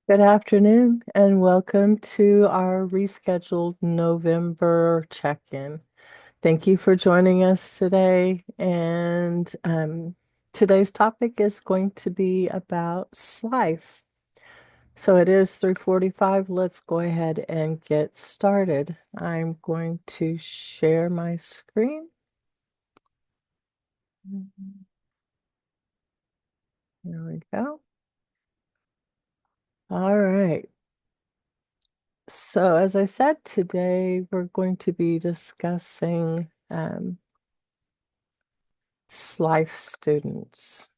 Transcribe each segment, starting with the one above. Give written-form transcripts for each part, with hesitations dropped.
Good afternoon and welcome to our rescheduled November check-in. Thank you for joining us today. And today's topic is going to be about SLIFE. So it is 3:45. Let's go ahead and get started. I'm going to share my screen. There we go. All right. So as I said, today we're going to be discussing SLIFE students.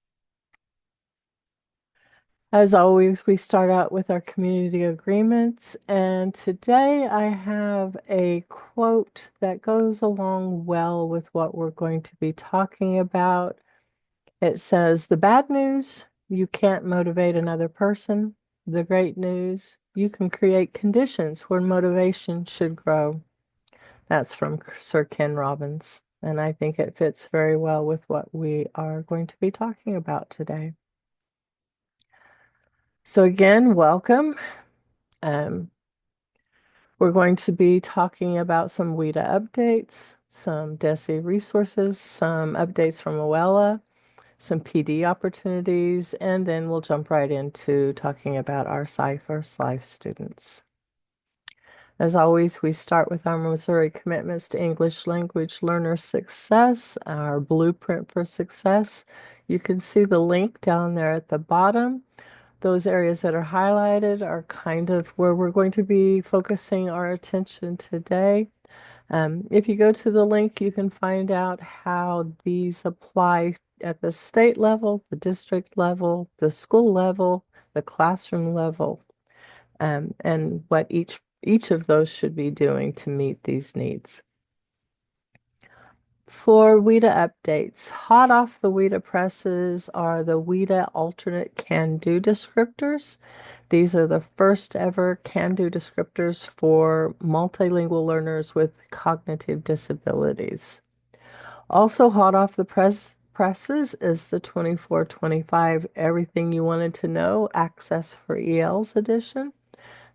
As always, we start out with our community agreements, and today I have a quote that goes along well with what we're going to be talking about. It says, "The bad news, you can't motivate another person. The great news, you can create conditions where motivation should grow." That's from Sir Ken Robbins, and I think it fits very well with what we are going to be talking about today. So again, welcome. Um, we're going to be talking about some WIDA updates, some DESE resources, some updates from OELA, some PD opportunities, and then we'll jump right into talking about our SLIFE students. As always, we start with our Missouri commitments to English language learner success, our blueprint for success. You can see the link down there at the bottom. Those areas that are highlighted are kind of where we're going to be focusing our attention today. If you go to the link, you can find out how these apply at the state level, the district level, the school level, the classroom level, and what each of those should be doing to meet these needs. For WIDA updates, hot off the WIDA presses are the WIDA alternate can-do descriptors. These are the first ever can-do descriptors for multilingual learners with cognitive disabilities. Also hot off the presses is the 24-25 Everything You Wanted to Know Access for ELs edition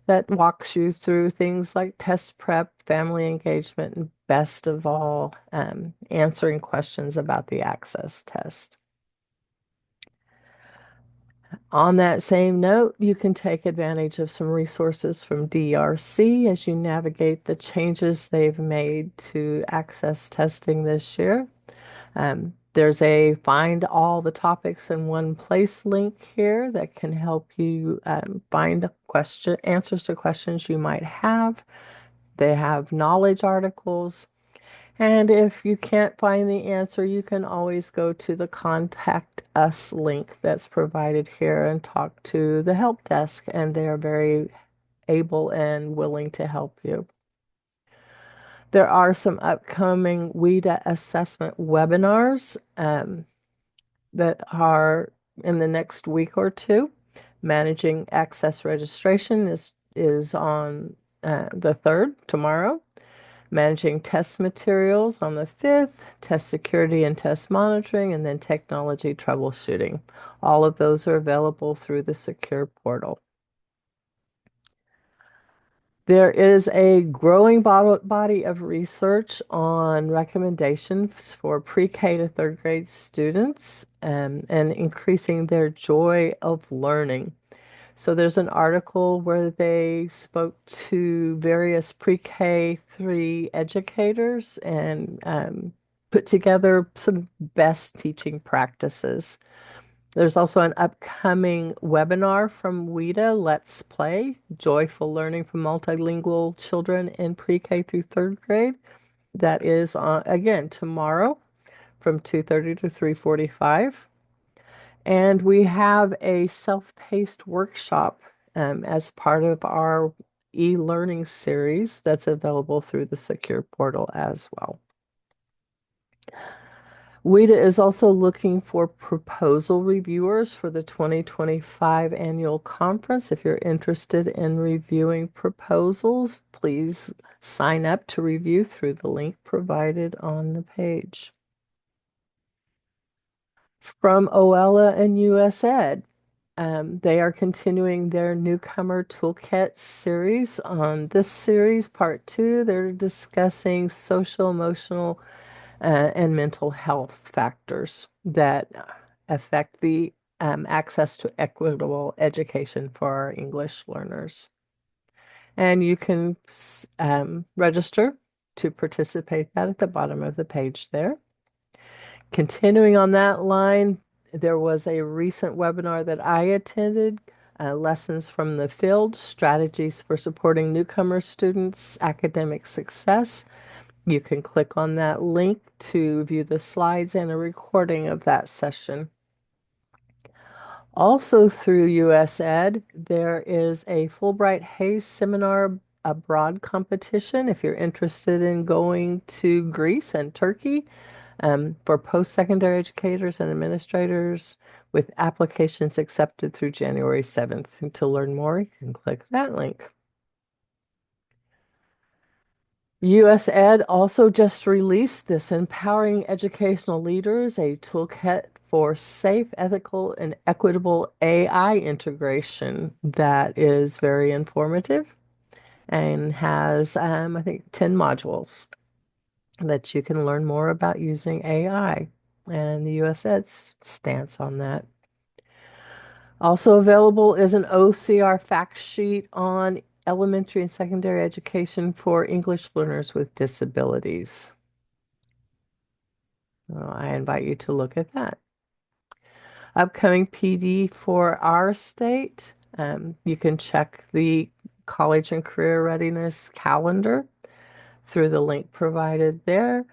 that walks you through things like test prep, family engagement, and best of all, answering questions about the access test. On that same note, you can take advantage of some resources from DRC as you navigate the changes they've made to access testing this year. There's a find all the topics in one place link here that can help you find answers to questions you might have. They have knowledge articles. And if you can't find the answer, you can always go to the Contact Us link that's provided here and talk to the help desk, and they are very able and willing to help you. There are some upcoming WIDA assessment webinars that are in the next week or two. Managing access registration is on the 3rd, tomorrow. Managing test materials on the 5th, test security and test monitoring, and then technology troubleshooting. All of those are available through the secure portal. There is a growing body of research on recommendations for pre-K to 3rd grade students and increasing their joy of learning. So there's an article where they spoke to various pre-K 3 educators and put together some best teaching practices. There's also an upcoming webinar from WIDA, Let's Play, Joyful Learning for Multilingual Children in Pre-K through 3rd grade. That is, again, tomorrow from 2:30 to 3:45. And we have a self-paced workshop as part of our e-learning series that's available through the secure portal as well. WIDA is also looking for proposal reviewers for the 2025 annual conference. If you're interested in reviewing proposals, please sign up to review through the link provided on the page. From OELA and US Ed, They are continuing their newcomer toolkit series. On this series, part two, they're discussing social, emotional, and mental health factors that affect the access to equitable education for our English learners. And you can register to participate that at the bottom of the page there. Continuing on that line, there was a recent webinar that I attended, Lessons from the Field, Strategies for Supporting Newcomer Students' Academic Success. You can click on that link to view the slides and a recording of that session. Also through USED, there is a Fulbright Hayes Seminar Abroad competition if you're interested in going to Greece and Turkey for post-secondary educators and administrators with applications accepted through January 7th. And to learn more, you can click that link. US Ed also just released this Empowering Educational Leaders, a toolkit for safe, ethical, and equitable AI integration that is very informative and has, I think, 10 modules that you can learn more about using AI and the US Ed's stance on that. Also available is an OCR fact sheet on elementary and secondary education for English learners with disabilities. So I invite you to look at that. Upcoming PD for our state. You can check the college and career readiness calendar through the link provided there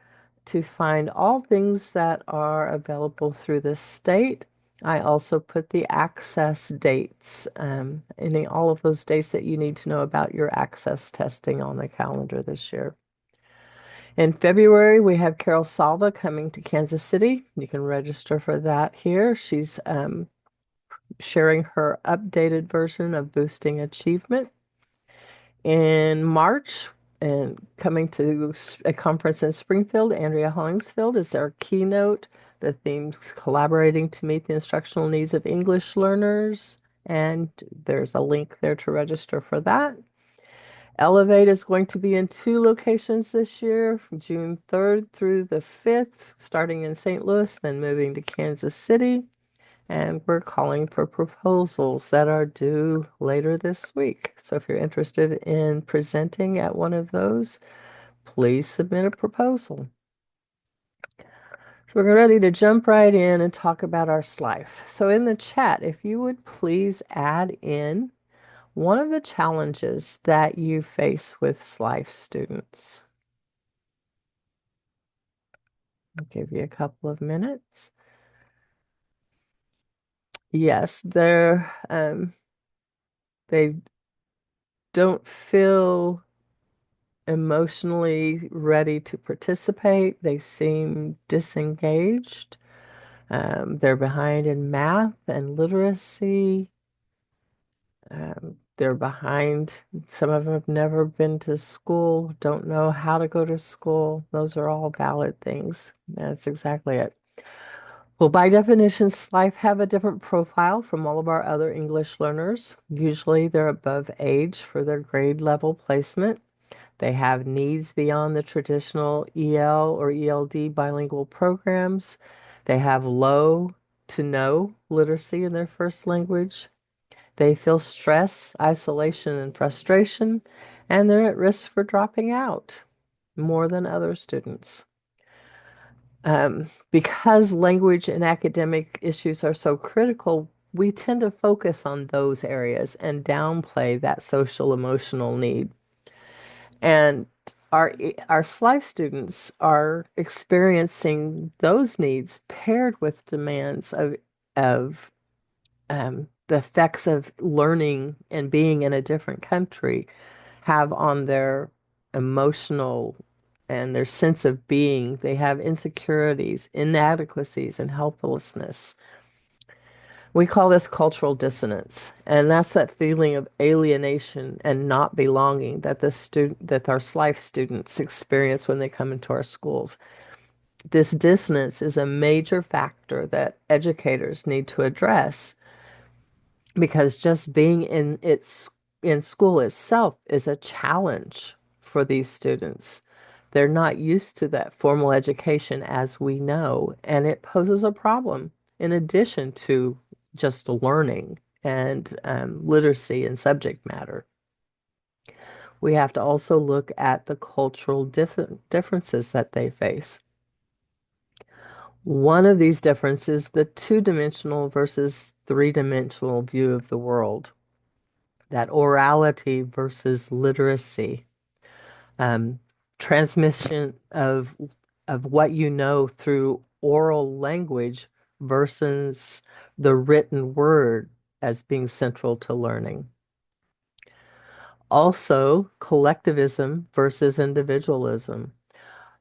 to find all things that are available through the state. I also put the access dates, all of those dates that you need to know about your access testing on the calendar this year. In February, we have Carol Salva coming to Kansas City. You can register for that here. She's sharing her updated version of Boosting Achievement. In March, and coming to a conference in Springfield, Andrea Hollingsfield is our keynote. The theme's collaborating to meet the instructional needs of English learners, and there's a link there to register for that. Elevate is going to be in two locations this year, from June 3rd through the 5th, starting in St. Louis, then moving to Kansas City. And we're calling for proposals that are due later this week. So if you're interested in presenting at one of those, please submit a proposal. So we're ready to jump right in and talk about our SLIFE. So in the chat, if you would please add in one of the challenges that you face with SLIFE students. I'll give you a couple of minutes. Yes, they don't feel emotionally ready to participate. They seem disengaged. They're behind in math and literacy. They're behind. Some of them have never been to school, don't know how to go to school. Those are all valid things. That's exactly it. Well, by definition, SLIFE have a different profile from all of our other English learners. Usually they're above age for their grade level placement. They have needs beyond the traditional EL or ELD bilingual programs. They have low to no literacy in their first language. They feel stress, isolation, and frustration, and they're at risk for dropping out more than other students. Because language and academic issues are so critical, we tend to focus on those areas and downplay that social emotional need. And our SLIFE students are experiencing those needs paired with demands of the effects of learning and being in a different country have on their emotional and their sense of being. They have insecurities, inadequacies, and helplessness. We call this cultural dissonance, and that's that feeling of alienation and not belonging that that our SLIFE students experience when they come into our schools. This dissonance is a major factor that educators need to address because just being in school itself is a challenge for these students. They're not used to that formal education as we know, and it poses a problem in addition to just learning and literacy and subject matter. We have to also look at the cultural differences that they face. One of these differences, the two-dimensional versus three-dimensional view of the world, that orality versus literacy, um, transmission of what you know through oral language versus the written word as being central to learning. Also, collectivism versus individualism.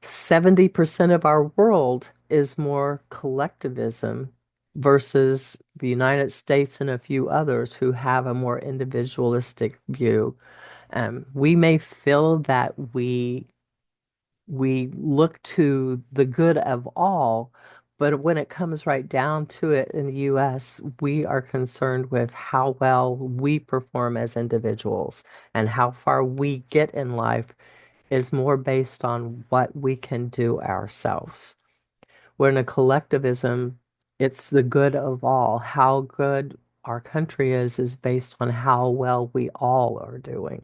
70% of our world is more collectivism versus the United States and a few others who have a more individualistic view. We may feel that we look to the good of all, but when it comes right down to it in the US, we are concerned with how well we perform as individuals and how far we get in life is more based on what we can do ourselves. Where in a collectivism, it's the good of all. How good our country is based on how well we all are doing.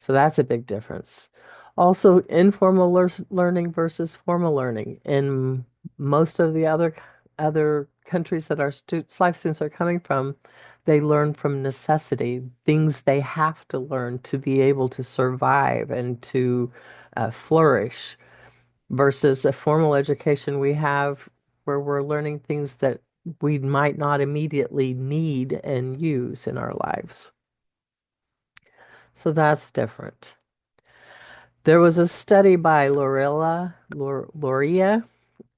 So that's a big difference. Also, informal learning versus formal learning. In most of the other countries that our SLIFE students are coming from, they learn from necessity, things they have to learn to be able to survive and to flourish, versus a formal education we have where we're learning things that we might not immediately need and use in our lives. So that's different. There was a study by Loria.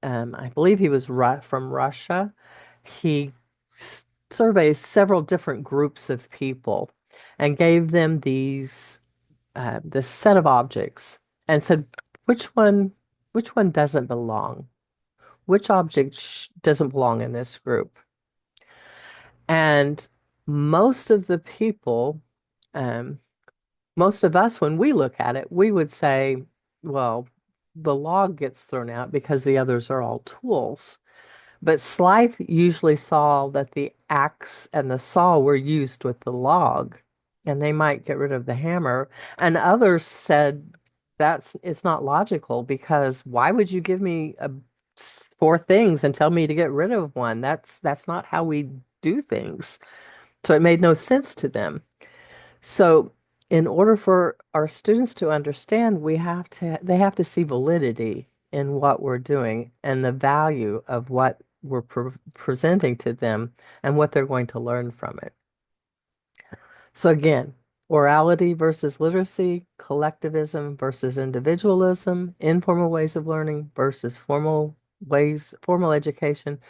I believe he was from Russia. He surveyed several different groups of people and gave them this set of objects and said, which one, which one doesn't belong? Which object doesn't belong in this group? And most of the people, um, most of us, when we look at it, we would say, well, the log gets thrown out because the others are all tools. But SLIFE usually saw that the axe and the saw were used with the log, and they might get rid of the hammer. And others said that's it's not logical because why would you give me four things and tell me to get rid of one? That's not how we do things. So it made no sense to them. So, in order for our students to understand, they have to see validity in what we're doing and the value of what we're presenting to them and what they're going to learn from it. So again, orality versus literacy, collectivism versus individualism, informal ways of learning versus formal education.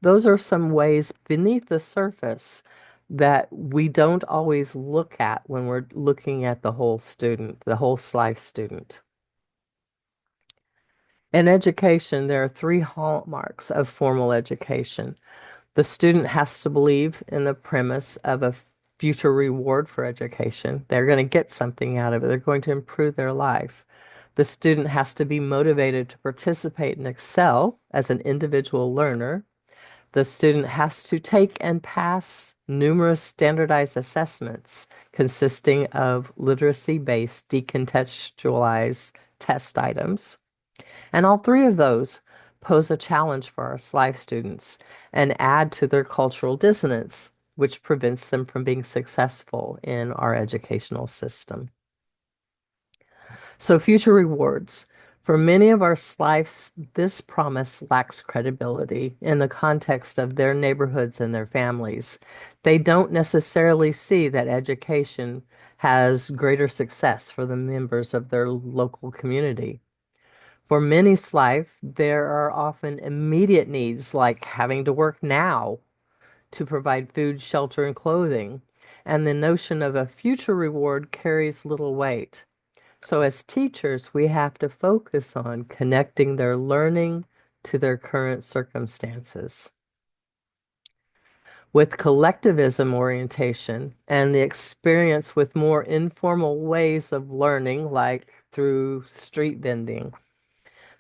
Those are some ways beneath the surface that we don't always look at when we're looking at the whole student, the whole SLIFE student. In education, there are three hallmarks of formal education. The student has to believe in the premise of a future reward for education. They're going to get something out of it. They're going to improve their life. The student has to be motivated to participate and excel as an individual learner. The student has to take and pass numerous standardized assessments consisting of literacy-based decontextualized test items. And all three of those pose a challenge for our SLIFE students and add to their cultural dissonance, which prevents them from being successful in our educational system. So, future rewards. For many of our SLIFEs, this promise lacks credibility in the context of their neighborhoods and their families. They don't necessarily see that education has greater success for the members of their local community. For many SLIFE, there are often immediate needs like having to work now to provide food, shelter, and clothing, and the notion of a future reward carries little weight. So, as teachers, we have to focus on connecting their learning to their current circumstances. with collectivism orientation and the experience with more informal ways of learning, like through street vending.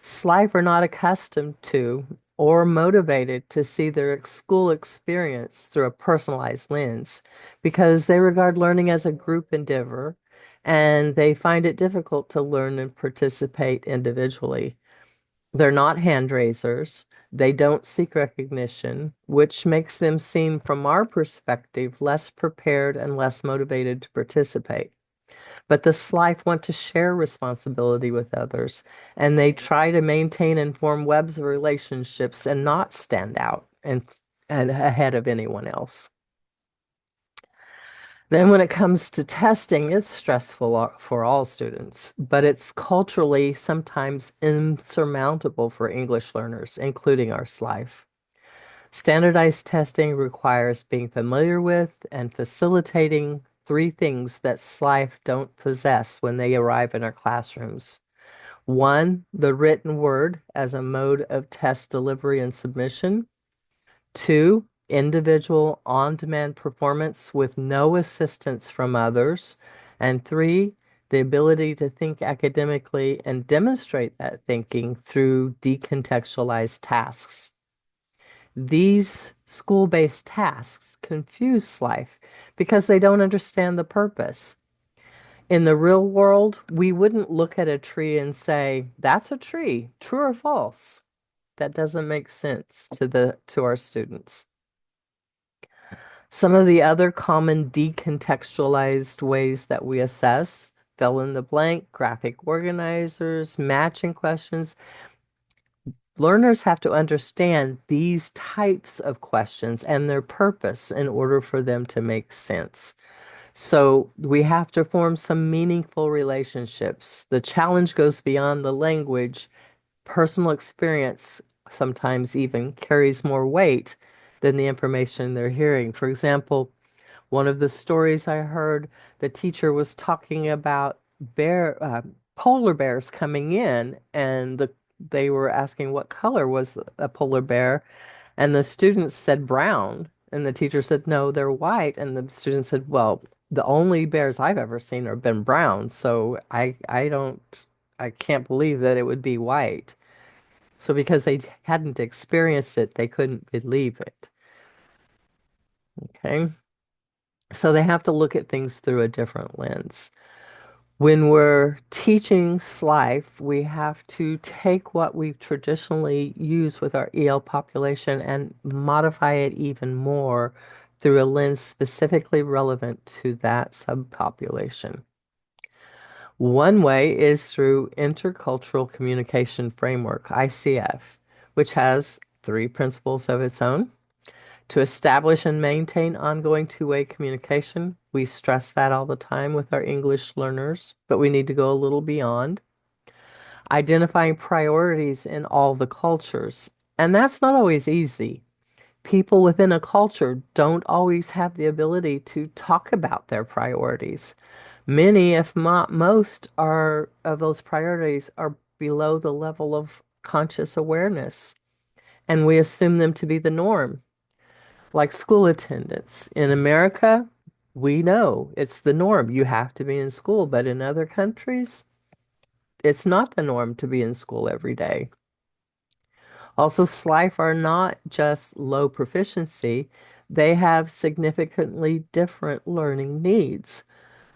SLIFE are not accustomed to or motivated to see their school experience through a personalized lens because they regard learning as a group endeavor and they find it difficult to learn and participate individually. They're not hand raisers. They don't seek recognition, which makes them seem, from our perspective, less prepared and less motivated to participate. But the SLIFE want to share responsibility with others, and they try to maintain and form webs of relationships and not stand out and ahead of anyone else. Then, when it comes to testing, it's stressful for all students, but it's culturally sometimes insurmountable for English learners, including our SLIFE. Standardized testing requires being familiar with and facilitating three things that SLIFE don't possess when they arrive in our classrooms. One, the written word as a mode of test delivery and submission. Two, individual on-demand performance with no assistance from others. And three, the ability to think academically and demonstrate that thinking through decontextualized tasks. These school-based tasks confuse SLIFE because they don't understand the purpose. In the real world, we wouldn't look at a tree and say, that's a tree, true or false. That doesn't make sense to our students. Some of the other common decontextualized ways that we assess: fill in the blank, graphic organizers, matching questions. Learners have to understand these types of questions and their purpose in order for them to make sense. So we have to form some meaningful relationships. The challenge goes beyond the language. Personal experience sometimes even carries more weight than the information they're hearing. For example, one of the stories I heard, the teacher was talking about polar bears coming in, and they were asking what color was a polar bear, and the students said brown, and the teacher said, no, they're white, and the student said, well, the only bears I've ever seen have been brown, so I can't believe that it would be white. So because they hadn't experienced it, they couldn't believe it. Okay. So they have to look at things through a different lens. When we're teaching SLIFE, we have to take what we traditionally use with our EL population and modify it even more through a lens specifically relevant to that subpopulation. One way is through Intercultural Communication Framework, ICF, which has three principles of its own. To establish and maintain ongoing two-way communication, we stress that all the time with our English learners, but we need to go a little beyond. Identifying priorities in all the cultures, and that's not always easy. People within a culture don't always have the ability to talk about their priorities. Many, if not most, are of those priorities are below the level of conscious awareness, and we assume them to be the norm. Like school attendance. In America, we know it's the norm. You have to be in school, but in other countries, it's not the norm to be in school every day. Also, SLIFE are not just low proficiency, they have significantly different learning needs.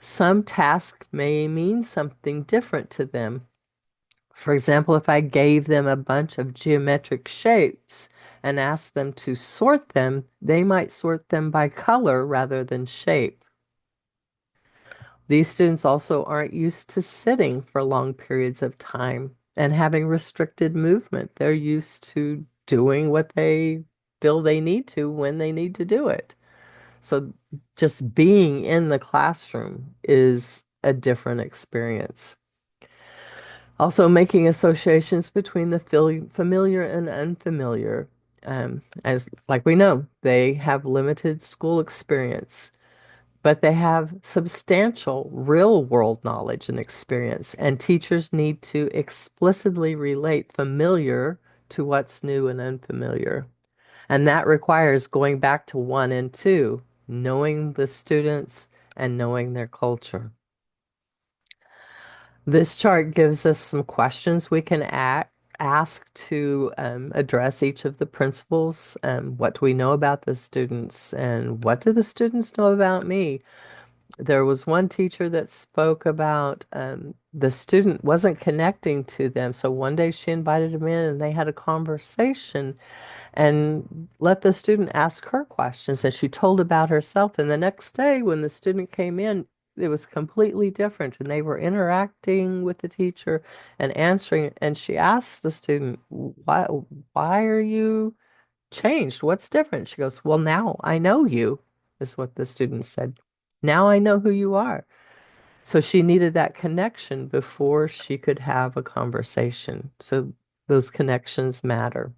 Some tasks may mean something different to them. For example, if I gave them a bunch of geometric shapes and asked them to sort them, they might sort them by color rather than shape. These students also aren't used to sitting for long periods of time and having restricted movement. They're used to doing what they feel they need to when they need to do it. So just being in the classroom is a different experience. Also, making associations between the familiar and unfamiliar. As like we know, they have limited school experience, but they have substantial real world knowledge and experience, and teachers need to explicitly relate familiar to what's new and unfamiliar. And that requires going back to one and two, knowing the students and knowing their culture. This chart gives us some questions we can ask to address each of the principles. What do we know about the students, and what do the students know about me? There was one teacher that spoke about the student wasn't connecting to them. So one day she invited him in and they had a conversation and let the student ask her questions. And she told about herself. And the next day, when the student came in, it was completely different. And they were interacting with the teacher and answering. And she asked the student, why are you changed? What's different? She goes, well, now I know you, is what the student said. Now I know who you are. So she needed that connection before she could have a conversation. So those connections matter.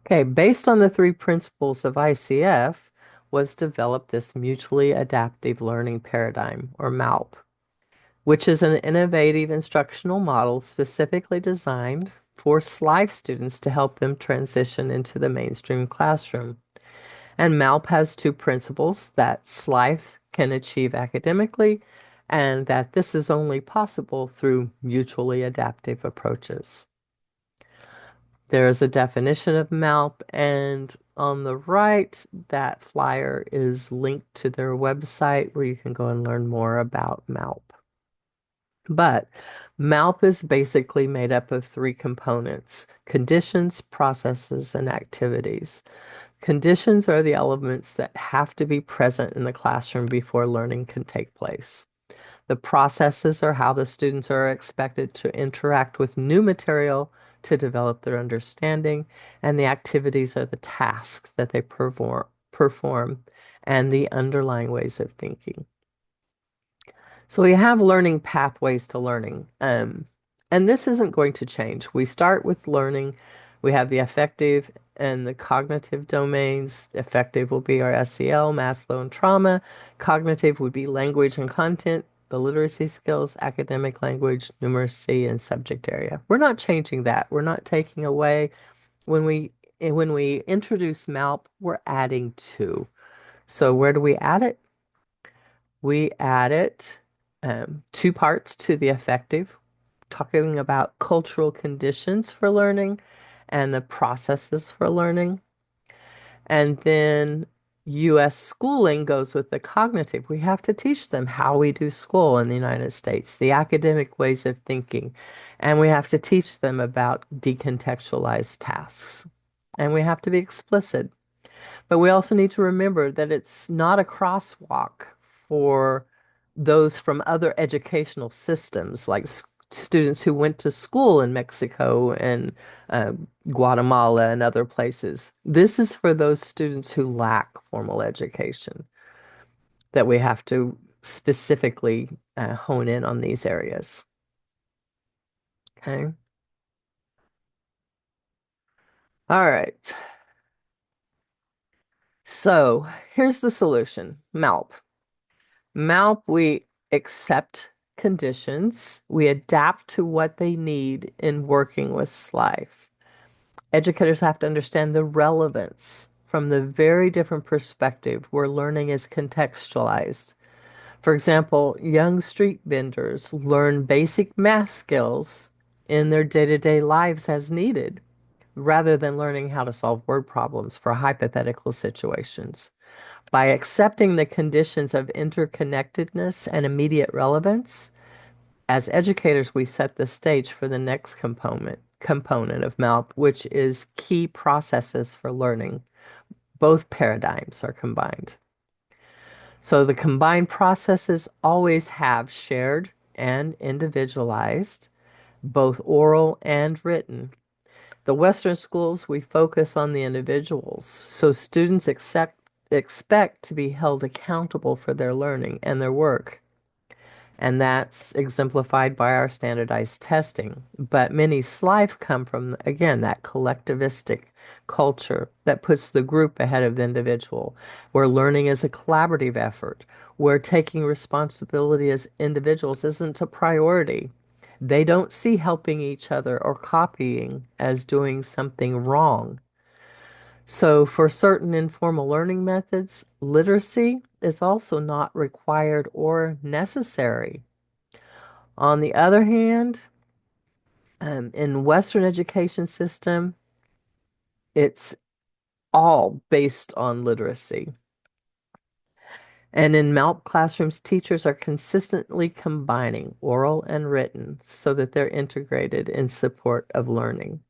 Okay, based on the three principles of ICF, was developed this mutually adaptive learning paradigm, or MALP, which is an innovative instructional model specifically designed for SLIFE students to help them transition into the mainstream classroom. And MALP has two principles that SLIFE can achieve academically, and that this is only possible through mutually adaptive approaches. There is a definition of MALP, and on the right, that flyer is linked to their website where you can go and learn more about MALP. But MALP is basically made up of three components: conditions, processes, and activities. Conditions are the elements that have to be present in the classroom before learning can take place. The processes are how the students are expected to interact with new material to develop their understanding, and the activities are the tasks that they perform and the underlying ways of thinking. So we have learning pathways to learning. And this isn't going to change. We start with learning. We have the affective and the cognitive domains. Affective will be our SEL, Maslow, and trauma. Cognitive would be language and content, the literacy skills, academic language, numeracy, and subject area. We're not changing that. We're not taking away. When we introduce MALP, we're adding to. So where do we add it? We added two parts to the affective, talking about cultural conditions for learning and the processes for learning. And then US schooling goes with the cognitive. We have to teach them how we do school in the United States, the academic ways of thinking. And we have to teach them about decontextualized tasks. And we have to be explicit. But we also need to remember that it's not a crosswalk for those from other educational systems, like students who went to school in Mexico and uh, Guatemala and other places. This is for those students who lack formal education, that we have to specifically hone in on these areas. Okay. All right. So here's the solution, MALP. MALP, we accept conditions, we adapt to what they need in working with SLIFE. Educators have to understand the relevance from the very different perspective where learning is contextualized. For example, young street vendors learn basic math skills in their day-to-day lives as needed, rather than learning how to solve word problems for hypothetical situations. By accepting the conditions of interconnectedness and immediate relevance, as educators, we set the stage for the next component of MALP, which is key processes for learning. Both paradigms are combined. So the combined processes always have shared and individualized, both oral and written. The Western schools, we focus on the individuals, so students expect to be held accountable for their learning and their work. And that's exemplified by our standardized testing. But many SLIFE come from, again, that collectivistic culture that puts the group ahead of the individual, where learning is a collaborative effort, where taking responsibility as individuals isn't a priority. They don't see helping each other or copying as doing something wrong. So, for certain informal learning methods, literacy is also not required or necessary. On the other hand, in Western education system, it's all based on literacy. And in MALP classrooms, teachers are consistently combining oral and written so that they're integrated in support of learning.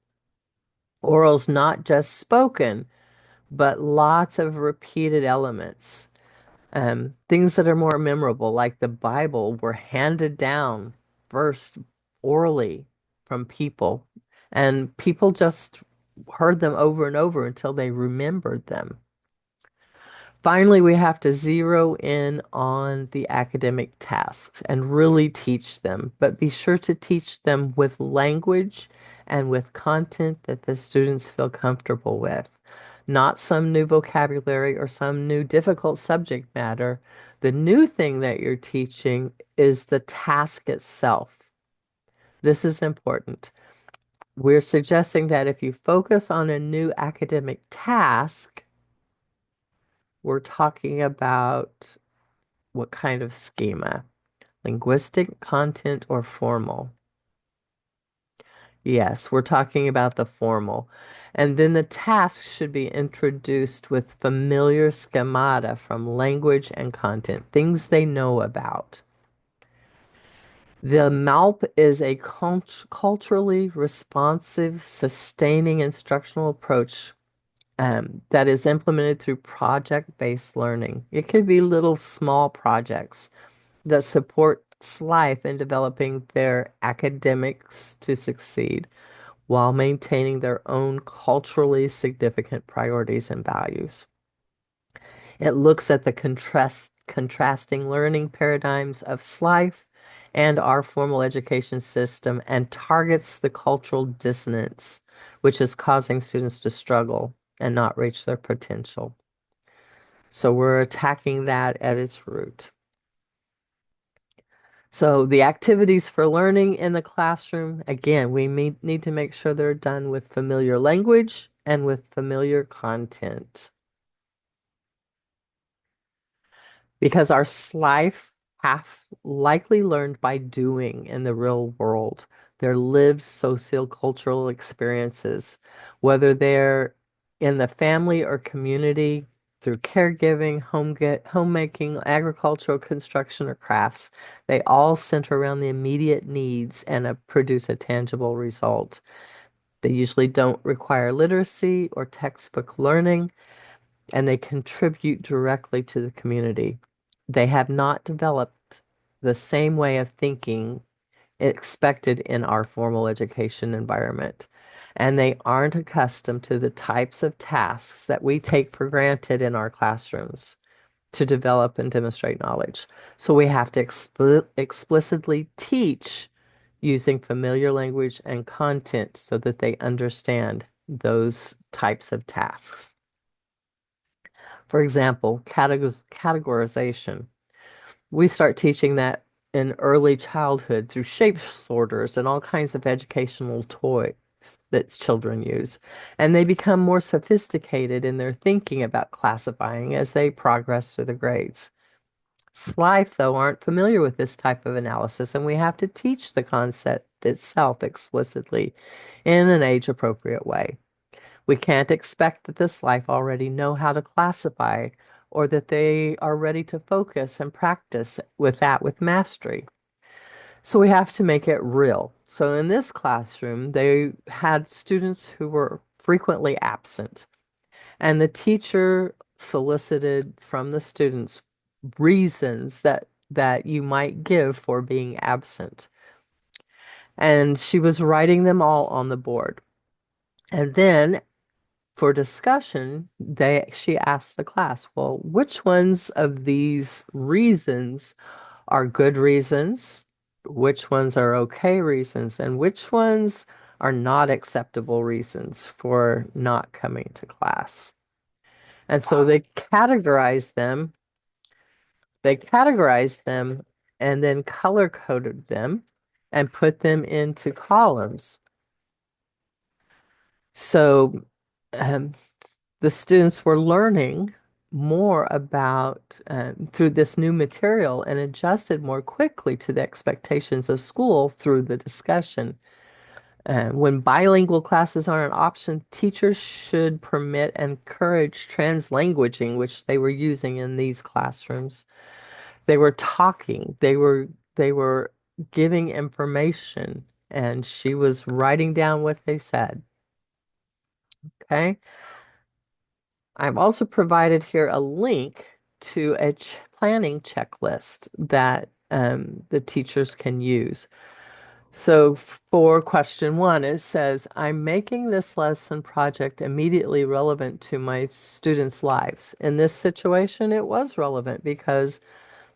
Oral's not just spoken, but lots of repeated elements. Things that are more memorable, like the Bible, were handed down first orally from people, and people just heard them over and over until they remembered them. Finally, we have to zero in on the academic tasks and really teach them, but be sure to teach them with language and with content that the students feel comfortable with, not some new vocabulary or some new difficult subject matter. The new thing that you're teaching is the task itself. This is important. We're suggesting that if you focus on a new academic task, we're talking about what kind of schema? Linguistic, content, or formal? Yes, we're talking about the formal. And then the task should be introduced with familiar schemata from language and content, things they know about. The MALP is a culturally responsive, sustaining instructional approach that is implemented through project-based learning. It could be little small projects that support SLIFE in developing their academics to succeed while maintaining their own culturally significant priorities and values. It looks at the contrasting learning paradigms of SLIFE and our formal education system and targets the cultural dissonance, which is causing students to struggle and not reach their potential. So we're attacking that at its root. So the activities for learning in the classroom, again, we need to make sure they're done with familiar language and with familiar content. Because our SLIFE have likely learned by doing in the real world. Their lived sociocultural experiences, whether they're in the family or community, through caregiving, homemaking, agricultural, construction, or crafts, they all center around the immediate needs and produce a tangible result. They usually don't require literacy or textbook learning, and they contribute directly to the community. They have not developed the same way of thinking expected in our formal education environment. And they aren't accustomed to the types of tasks that we take for granted in our classrooms to develop and demonstrate knowledge. So we have to explicitly teach using familiar language and content so that they understand those types of tasks. For example, categorization. We start teaching that in early childhood through shape sorters and all kinds of educational toys that children use. And they become more sophisticated in their thinking about classifying as they progress through the grades. SLIFE, though, aren't familiar with this type of analysis, and we have to teach the concept itself explicitly in an age-appropriate way. We can't expect that this life already know how to classify or that they are ready to focus and practice with that with mastery. So we have to make it real. So in this classroom, they had students who were frequently absent, and the teacher solicited from the students reasons that you might give for being absent. And she was writing them all on the board. And then for discussion, she asked the class, well, which ones of these reasons are good reasons? Which ones are okay reasons? And which ones are not acceptable reasons for not coming to class? And so they categorized them and then color coded them and put them into columns. So um, The students were learning more about through this new material and adjusted more quickly to the expectations of school through the discussion. When bilingual classes are an option, teachers should permit and encourage translanguaging, which they were using in these classrooms. They were talking, they were giving information, and she was writing down what they said. Okay. I've also provided here a link to a planning checklist that the teachers can use. So for question one, it says, I'm making this lesson project immediately relevant to my students' lives. In this situation, it was relevant because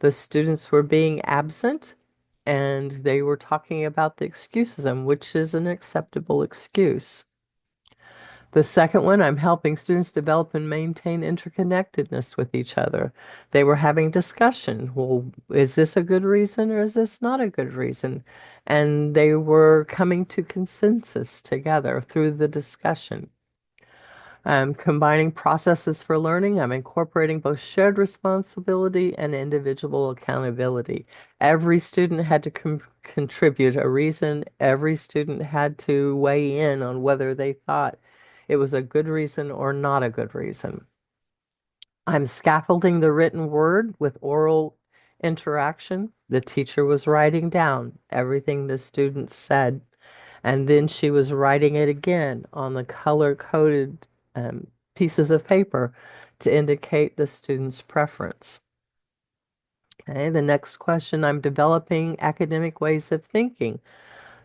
the students were being absent and they were talking about the excusism, which is an acceptable excuse. The second one, I'm helping students develop and maintain interconnectedness with each other. They were having discussion. Well, is this a good reason or is this not a good reason? And they were coming to consensus together through the discussion. I'm combining processes for learning. I'm incorporating both shared responsibility and individual accountability. Every student had to contribute a reason. Every student had to weigh in on whether they thought it was a good reason or not a good reason. I'm scaffolding the written word with oral interaction. The teacher was writing down everything the students said, and then she was writing it again on the color-coded pieces of paper to indicate the student's preference. Okay, the next question, I'm developing academic ways of thinking.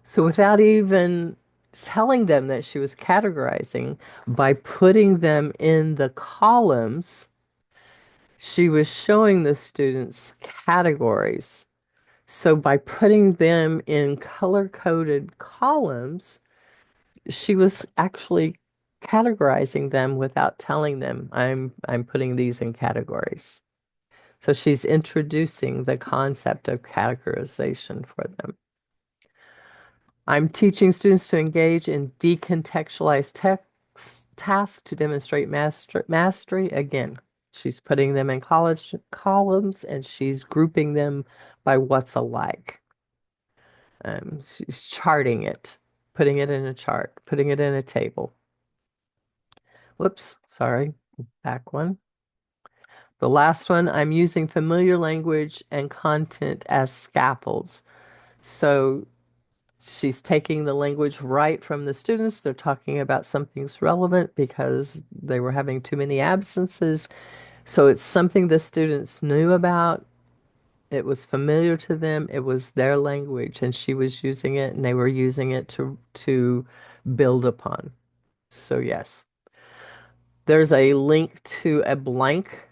So without even telling them that she was categorizing, by putting them in the columns, she was showing the students categories. So by putting them in color-coded columns, she was actually categorizing them without telling them, I'm putting these in categories. So she's introducing the concept of categorization for them. I'm teaching students to engage in decontextualized text tasks to demonstrate mastery. Again, she's putting them in college columns and she's grouping them by what's alike. She's charting it, putting it in a chart, putting it in a table. Whoops, sorry, back one. The last one, I'm using familiar language and content as scaffolds. So she's taking the language right from the students. They're talking about something's relevant because they were having too many absences. So it's something the students knew about. It was familiar to them. It was their language, and she was using it, and they were using it to build upon. So yes, there's a link to a blank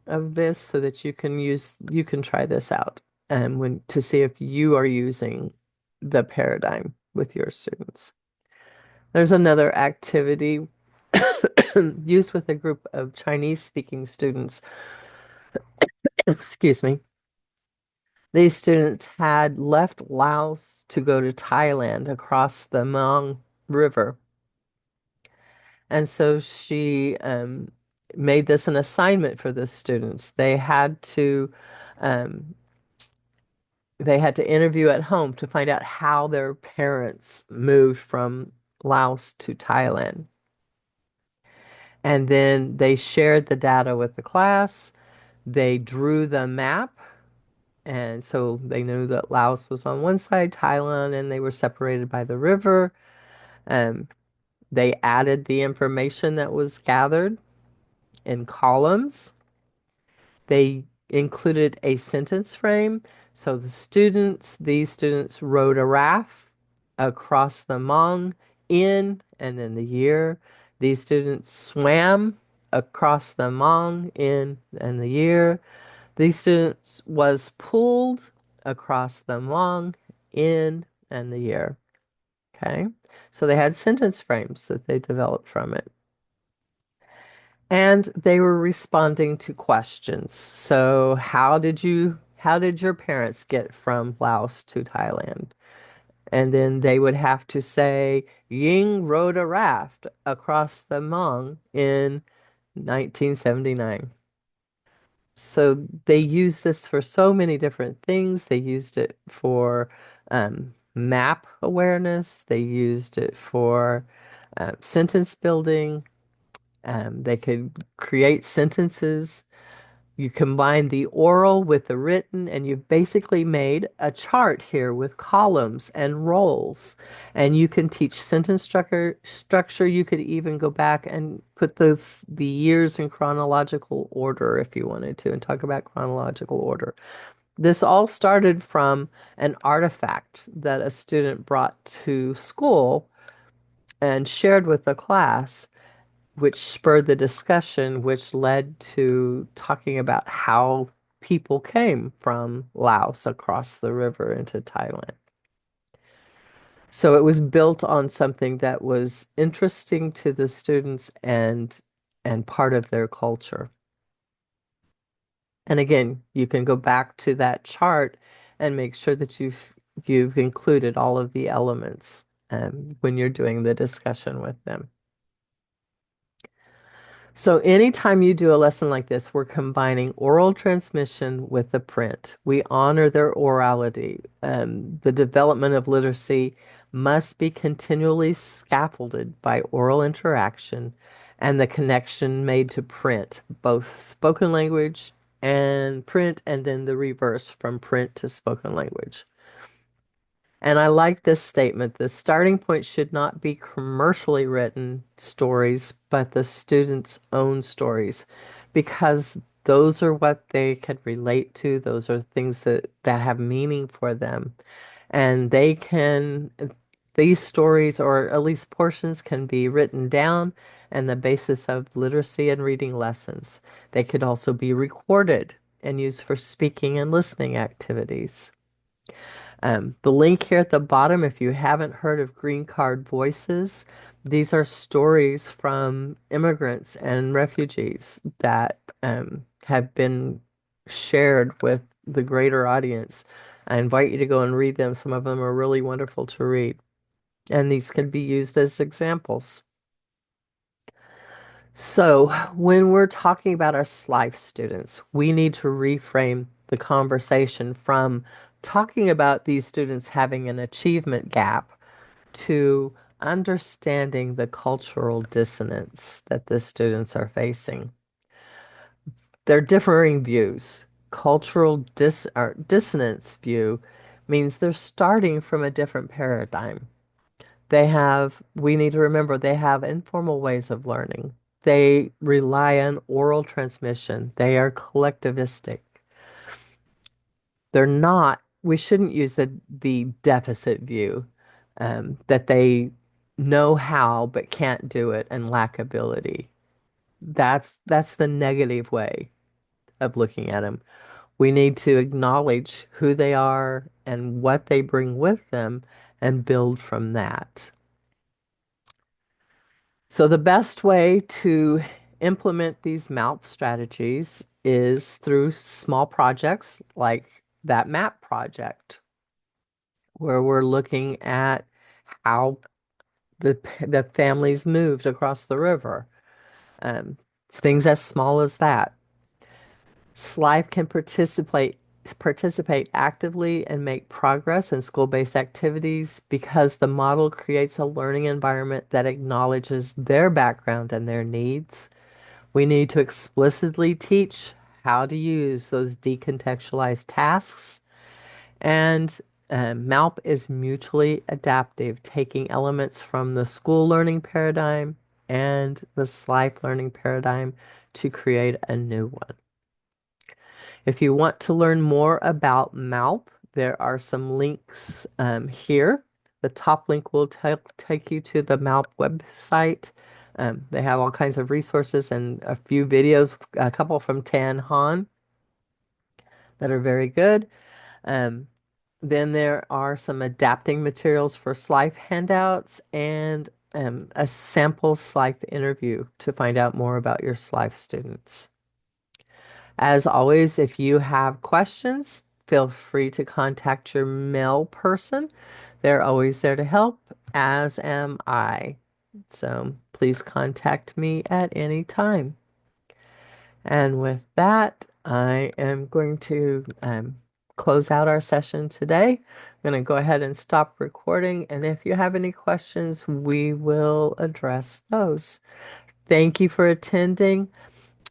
of this so that you can try this out and when to see if you are using the paradigm with your students. There's another activity used with a group of Chinese speaking students. Excuse me. These students had left Laos to go to Thailand across the Mong River. And so she made this an assignment for the students. Um, they had to interview at home to find out how their parents moved from Laos to Thailand. And then they shared the data with the class. They drew the map. And so they knew that Laos was on one side, Thailand, and they were separated by the river. Um, they added the information that was gathered in columns. They included a sentence frame. So these students rode a raft across the Mong in and then the year. These students swam across the Mong in and the year. These students was pulled across the Mong in and the year. Okay. So they had sentence frames that they developed from it. And they were responding to questions. So, how did your parents get from Laos to Thailand? And then they would have to say, Ying rode a raft across the Mong in 1979. So they use this for so many different things. They used it for map awareness. They used it for sentence building. They could create sentences. You combine the oral with the written, and you've basically made a chart here with columns and rows. And you can teach sentence structure. You could even go back and put the years in chronological order if you wanted to, and talk about chronological order. This all started from an artifact that a student brought to school and shared with the class, which spurred the discussion, which led to talking about how people came from Laos across the river into Thailand. So it was built on something that was interesting to the students and part of their culture. And again, you can go back to that chart and make sure that you've included all of the elements when you're doing the discussion with them. So anytime you do a lesson like this, we're combining oral transmission with the print. We honor their orality. The development of literacy must be continually scaffolded by oral interaction and the connection made to print, both spoken language and print, and then the reverse from print to spoken language. And I like this statement. The starting point should not be commercially written stories, but the students' own stories, because those are what they can relate to. Those are things that have meaning for them. And these stories, or at least portions, can be written down and the basis of literacy and reading lessons. They could also be recorded and used for speaking and listening activities. The link here at the bottom, if you haven't heard of Green Card Voices, these are stories from immigrants and refugees that have been shared with the greater audience. I invite you to go and read them. Some of them are really wonderful to read, and these can be used as examples. So, when we're talking about our SLIFE students, we need to reframe the conversation from talking about these students having an achievement gap to understanding the cultural dissonance that the students are facing. They're differing views. Or dissonance view means they're starting from a different paradigm. We need to remember, they have informal ways of learning. They rely on oral transmission. They are collectivistic. We shouldn't use the deficit view, that they know how but can't do it and lack ability. That's the negative way of looking at them. We need to acknowledge who they are and what they bring with them and build from that. So the best way to implement these MALP strategies is through small projects like that map project, where we're looking at how the families moved across the river. Things as small as that. SLIFE can participate actively and make progress in school-based activities because the model creates a learning environment that acknowledges their background and their needs. We need to explicitly teach how to use those decontextualized tasks. And MALP is mutually adaptive, taking elements from the school learning paradigm and the SLIFE learning paradigm to create a new one. If you want to learn more about MALP, there are some links here. The top link will take you to the MALP website. They have all kinds of resources and a few videos, a couple from Tan Han that are very good. Um, then there are some adapting materials for SLIFE handouts and a sample SLIFE interview to find out more about your SLIFE students. As always, if you have questions, feel free to contact your mail person. They're always there to help, as am I. So please contact me at any time. And with that, I am going to close out our session today. I'm going to go ahead and stop recording. And if you have any questions, we will address those. Thank you for attending.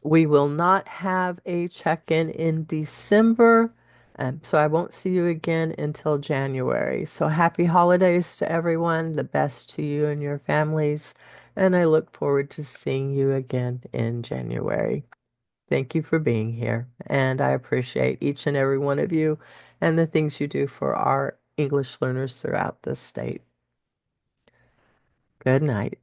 We will not have a check-in in December, so I won't see you again until January. So happy holidays to everyone, the best to you and your families, and I look forward to seeing you again in January. Thank you for being here, and I appreciate each and every one of you and the things you do for our English learners throughout the state. Good night.